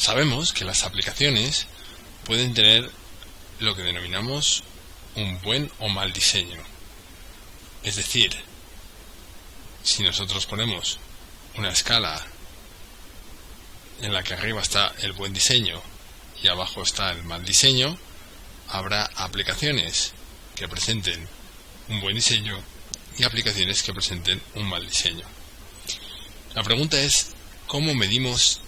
Sabemos que las aplicaciones pueden tener lo que denominamos un buen o mal diseño. Es decir, si nosotros ponemos una escala en la que arriba está el buen diseño y abajo está el mal diseño, habrá aplicaciones que presenten un buen diseño y aplicaciones que presenten un mal diseño. La pregunta es, ¿cómo medimos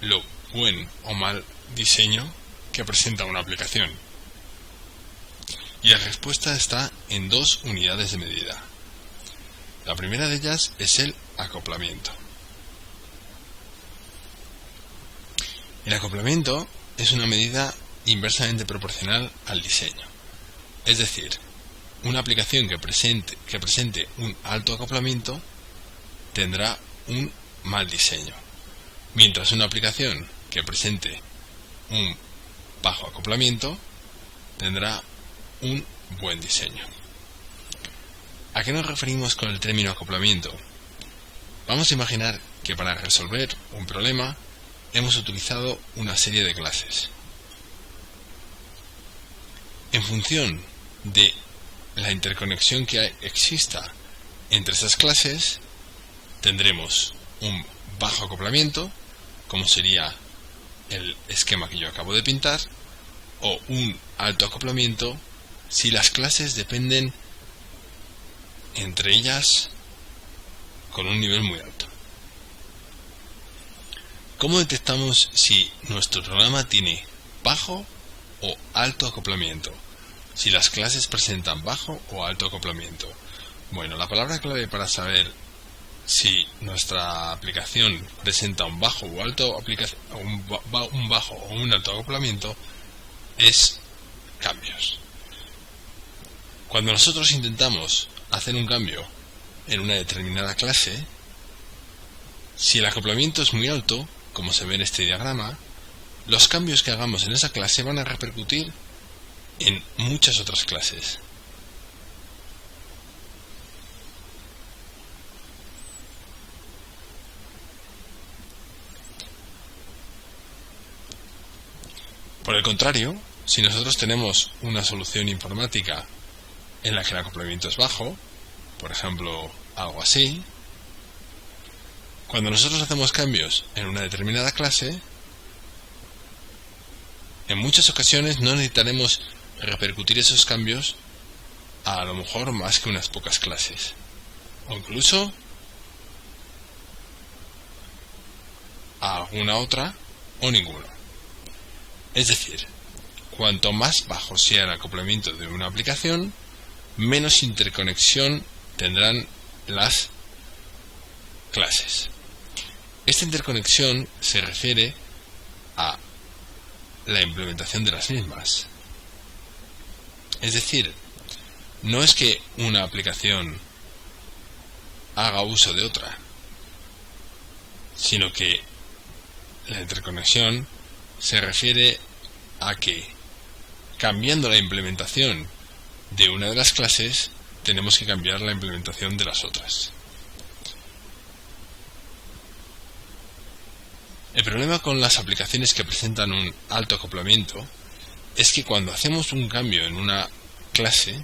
lo buen o mal diseño que presenta una aplicación? Y la respuesta está en dos unidades de medida. La primera de ellas es el acoplamiento. El acoplamiento es una medida inversamente proporcional al diseño. Es decir, una aplicación que presente un alto acoplamiento tendrá un mal diseño, mientras una aplicación que presente un bajo acoplamiento tendrá un buen diseño. ¿A qué nos referimos con el término acoplamiento? Vamos a imaginar que para resolver un problema hemos utilizado una serie de clases. En función de la interconexión que exista entre esas clases, tendremos un bajo acoplamiento, como sería el esquema que yo acabo de pintar, o un alto acoplamiento si las clases dependen entre ellas con un nivel muy alto. ¿Cómo detectamos si nuestro programa tiene bajo o alto acoplamiento? Si las clases presentan bajo o alto acoplamiento. Bueno, la palabra clave para saber si nuestra aplicación presenta un bajo o alto un bajo o un alto acoplamiento es cambios. Cuando nosotros intentamos hacer un cambio en una determinada clase, si el acoplamiento es muy alto, como se ve en este diagrama, los cambios que hagamos en esa clase van a repercutir en muchas otras clases. Por el contrario, si nosotros tenemos una solución informática en la que el acoplamiento es bajo, por ejemplo, algo así, cuando nosotros hacemos cambios en una determinada clase, en muchas ocasiones no necesitaremos repercutir esos cambios a lo mejor más que unas pocas clases, o incluso a alguna otra o ninguna. Es decir, cuanto más bajo sea el acoplamiento de una aplicación, menos interconexión tendrán las clases. Esta interconexión se refiere a la implementación de las mismas. Es decir, no es que una aplicación haga uso de otra, sino que la interconexión se refiere a que, cambiando la implementación de una de las clases, tenemos que cambiar la implementación de las otras. El problema con las aplicaciones que presentan un alto acoplamiento es que cuando hacemos un cambio en una clase,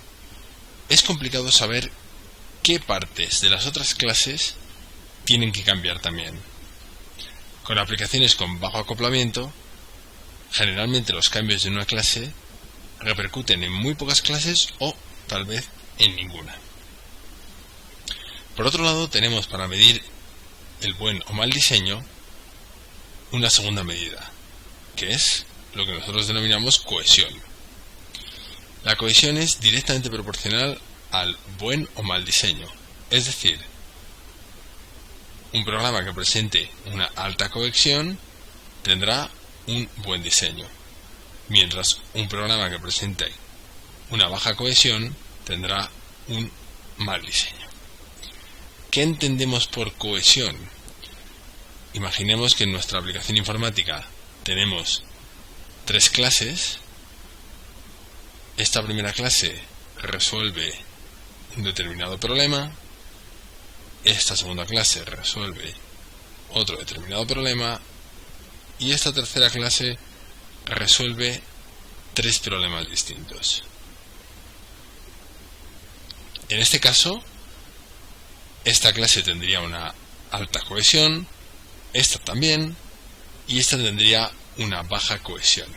es complicado saber qué partes de las otras clases tienen que cambiar también. Con aplicaciones con bajo acoplamiento, generalmente los cambios de una clase repercuten en muy pocas clases o tal vez en ninguna. Por otro lado, tenemos para medir el buen o mal diseño una segunda medida, que es lo que nosotros denominamos cohesión. La cohesión es directamente proporcional al buen o mal diseño, es decir, un programa que presente una alta cohesión tendrá un buen diseño, mientras un programa que presente una baja cohesión tendrá un mal diseño. ¿Qué entendemos por cohesión? Imaginemos que en nuestra aplicación informática tenemos 3 clases. Esta primera clase resuelve un determinado problema, esta segunda clase resuelve otro determinado problema y esta tercera clase resuelve 3 problemas distintos. En este caso, esta clase tendría una alta cohesión, esta también, y esta tendría una baja cohesión.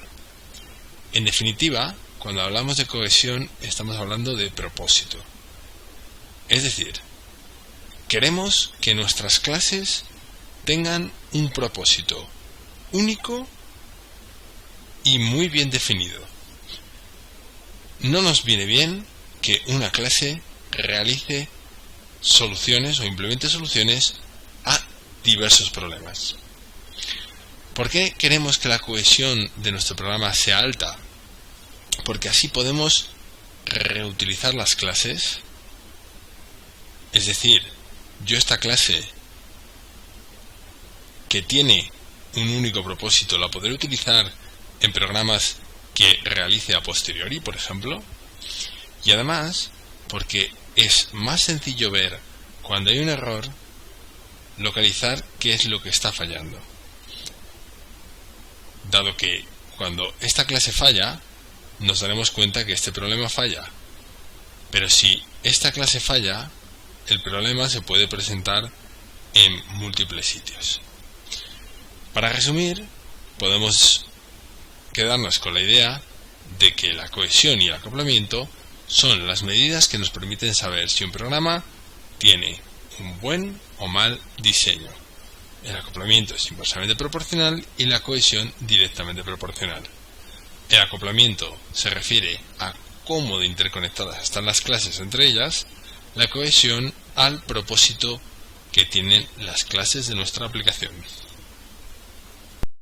En definitiva, cuando hablamos de cohesión, estamos hablando de propósito. Es decir, queremos que nuestras clases tengan un propósito único y muy bien definido. No nos viene bien que una clase realice soluciones o implemente soluciones a diversos problemas. ¿Por qué queremos que la cohesión de nuestro programa sea alta? Porque así podemos reutilizar las clases. Es decir, yo esta clase que tiene un único propósito la podré utilizar en programas que realice a posteriori, por ejemplo. Y además, porque es más sencillo ver cuando hay un error, localizar qué es lo que está fallando. Dado que cuando esta clase falla, nos daremos cuenta que este problema falla. Pero si esta clase falla, el problema se puede presentar en múltiples sitios. Para resumir, podemos quedarnos con la idea de que la cohesión y el acoplamiento son las medidas que nos permiten saber si un programa tiene un buen o mal diseño. El acoplamiento es inversamente proporcional y la cohesión directamente proporcional. El acoplamiento se refiere a cómo de interconectadas están las clases entre ellas, la cohesión al propósito que tienen las clases de nuestra aplicación.